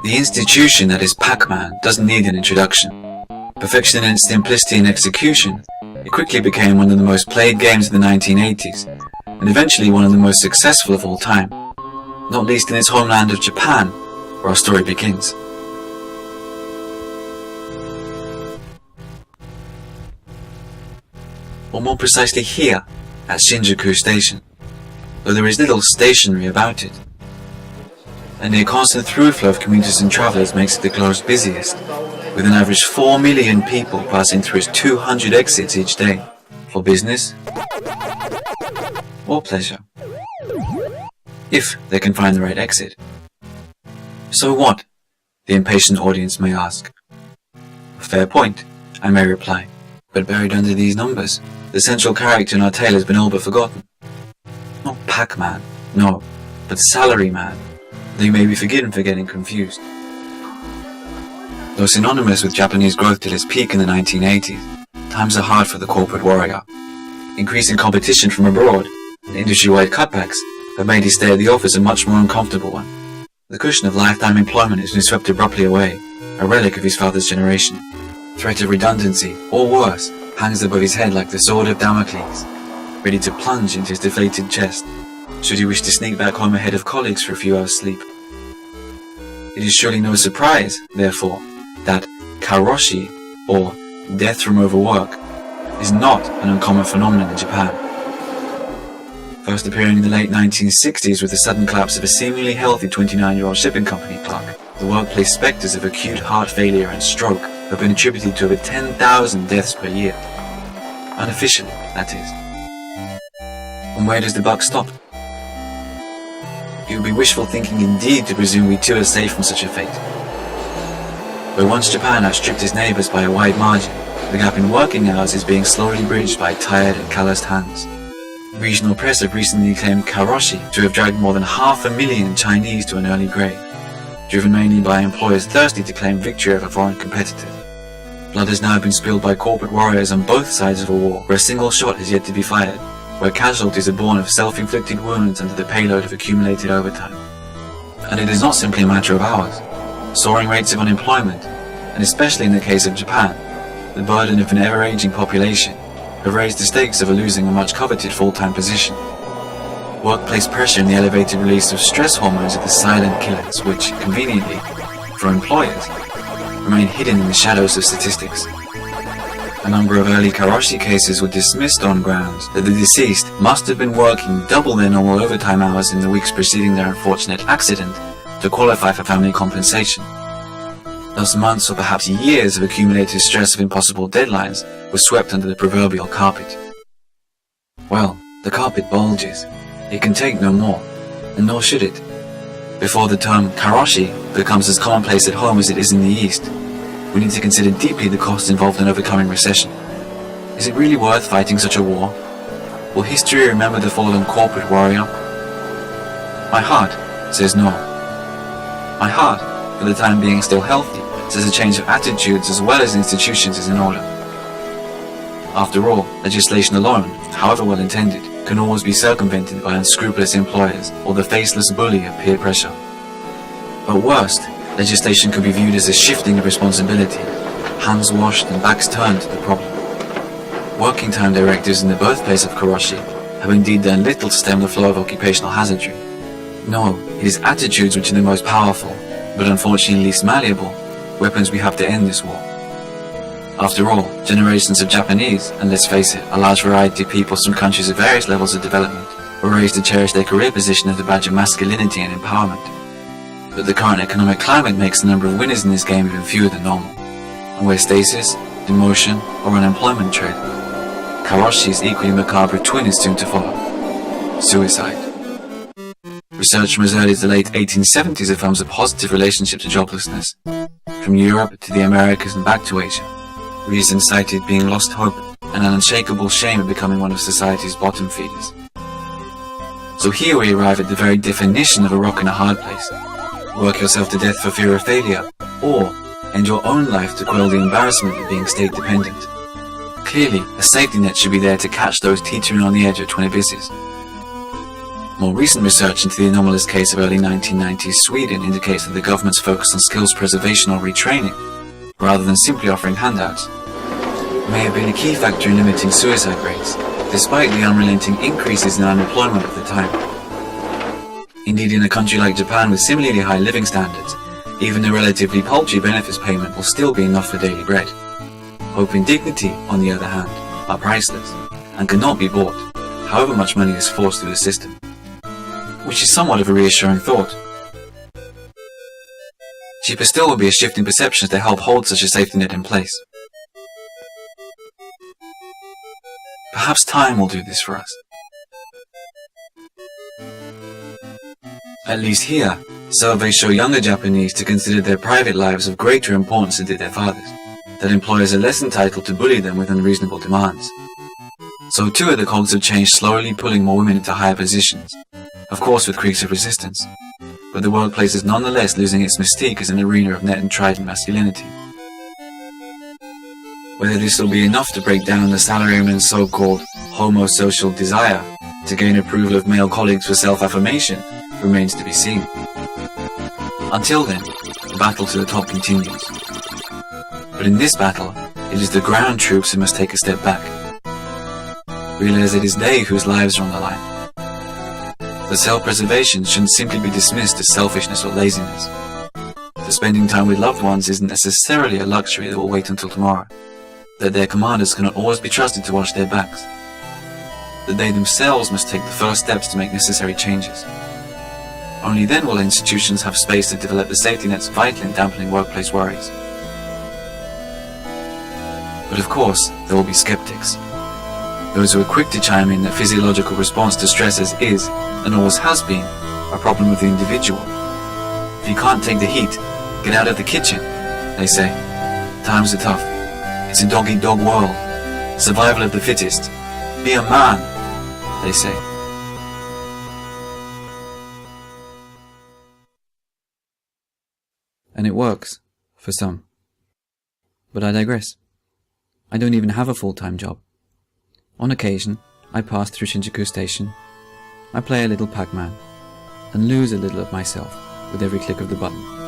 The institution that is Pac-Man doesn't need an introduction. Perfection in its simplicity and execution, it quickly became one of the most played games of the 1980s, and eventually one of the most successful of all time, not least in its homeland of Japan, where our story begins. Or more precisely here, at Shinjuku Station, though there is little stationery about it. A near constant throughflow of commuters and travellers makes it the globe's busiest, with an average 4 million people passing through its 200 exits each day, for business or pleasure, if they can find the right exit. So what? The impatient audience may ask. Fair point, I may reply, but buried under these numbers, the central character in our tale has been all but forgotten. Not Pac-Man, no, but Salaryman, though you may be forgiven for getting confused. Though synonymous with Japanese growth at its peak in the 1980s, times are hard for the corporate warrior. Increasing competition from abroad and industry-wide cutbacks have made his stay at the office a much more uncomfortable one. The cushion of lifetime employment has been swept abruptly away, a relic of his father's generation. Threat of redundancy, or worse, hangs above his head like the sword of Damocles, ready to plunge into his deflated chest, should he wish to sneak back home ahead of colleagues for a few hours' sleep. It is surely no surprise, therefore, that Karōshi, or death from overwork, is not an uncommon phenomenon in Japan. First appearing in the late 1960s with the sudden collapse of a seemingly healthy 29-year-old shipping company clerk, the workplace spectres of acute heart failure and stroke have been attributed to over 10,000 deaths per year. Unofficially, that is. And where does the buck stop? It would be wishful thinking indeed to presume we too are safe from such a fate. Where once Japan outstripped its neighbours by a wide margin, the gap in working hours is being slowly bridged by tired and calloused hands. Regional press have recently claimed Karōshi to have dragged more than 500,000 Chinese to an early grave, driven mainly by employers thirsty to claim victory over foreign competitors. Blood has now been spilled by corporate warriors on both sides of a war where a single shot has yet to be fired, where casualties are born of self-inflicted wounds under the payload of accumulated overtime. And it is not simply a matter of hours. Soaring rates of unemployment, and especially in the case of Japan, the burden of an ever-aging population, have raised the stakes of losing a much-coveted full-time position. Workplace pressure and the elevated release of stress hormones are the silent killers which, conveniently, for employers, remain hidden in the shadows of statistics. A number of early Karōshi cases were dismissed on grounds that the deceased must have been working double their normal overtime hours in the weeks preceding their unfortunate accident to qualify for family compensation. Thus months or perhaps years of accumulated stress of impossible deadlines were swept under the proverbial carpet. Well, the carpet bulges. It can take no more, and nor should it. Before the term Karōshi becomes as commonplace at home as it is in the East, we need to consider deeply the costs involved in overcoming recession. Is it really worth fighting such a war? Will history remember the fallen corporate warrior? My heart says no. My heart, for the time being still healthy, says a change of attitudes as well as institutions is in order. After all, legislation alone, however well intended, can always be circumvented by unscrupulous employers or the faceless bully of peer pressure. But worst, legislation could be viewed as a shifting of responsibility, hands washed and backs turned to the problem. Working time directives in the birthplace of Karōshi have indeed done little to stem the flow of occupational hazardry. No, it is attitudes which are the most powerful, but unfortunately least malleable, weapons we have to end this war. After all, generations of Japanese, and let's face it, a large variety of peoples from countries of various levels of development, were raised to cherish their career position as a badge of masculinity and empowerment. But the current economic climate makes the number of winners in this game even fewer than normal. And where stasis, demotion, or unemployment tread, Karōshi's equally macabre twin is soon to follow: suicide. Research from as early as the late 1870s affirms a positive relationship to joblessness, from Europe to the Americas and back to Asia. Reason cited being lost hope and an unshakable shame at becoming one of society's bottom feeders. So here we arrive at the very definition of a rock and a hard place. Work yourself to death for fear of failure, or end your own life to quell the embarrassment of being state dependent. Clearly, a safety net should be there to catch those teetering on the edge of 20 business. More recent research into the anomalous case of early 1990s Sweden indicates that the government's focus on skills preservation or retraining, rather than simply offering handouts, may have been a key factor in limiting suicide rates, despite the unrelenting increases in unemployment at the time. Indeed, in a country like Japan with similarly high living standards, even a relatively paltry benefits payment will still be enough for daily bread. Hope and dignity, on the other hand, are priceless, and cannot be bought, however much money is forced through the system. Which is somewhat of a reassuring thought. Cheaper still will be a shift in perceptions to help hold such a safety net in place. Perhaps time will do this for us. At least here, surveys show younger Japanese to consider their private lives of greater importance than did their fathers, that employers are less entitled to bully them with unreasonable demands. So too are the cogs of change slowly pulling more women into higher positions, of course with creaks of resistance, but the workplace is nonetheless losing its mystique as an arena of net and trident masculinity. Whether this will be enough to break down the salaryman's so-called homosocial desire to gain approval of male colleagues for self-affirmation remains to be seen. Until then, the battle to the top continues. But in this battle, it is the ground troops who must take a step back. Realize it is they whose lives are on the line. The self-preservation shouldn't simply be dismissed as selfishness or laziness. The spending time with loved ones isn't necessarily a luxury that will wait until tomorrow. That their commanders cannot always be trusted to watch their backs. That they themselves must take the first steps to make necessary changes. Only then will institutions have space to develop the safety nets vital in dampening workplace worries. But of course, there will be skeptics. Those who are quick to chime in that physiological response to stresses is, and always has been, a problem with the individual. If you can't take the heat, get out of the kitchen, they say. Times are tough. It's a dog-eat-dog world. Survival of the fittest. Be a man, they say. And it works, for some. But I digress. I don't even have a full-time job. On occasion, I pass through Shinjuku Station, I play a little Pac-Man, and lose a little of myself with every click of the button.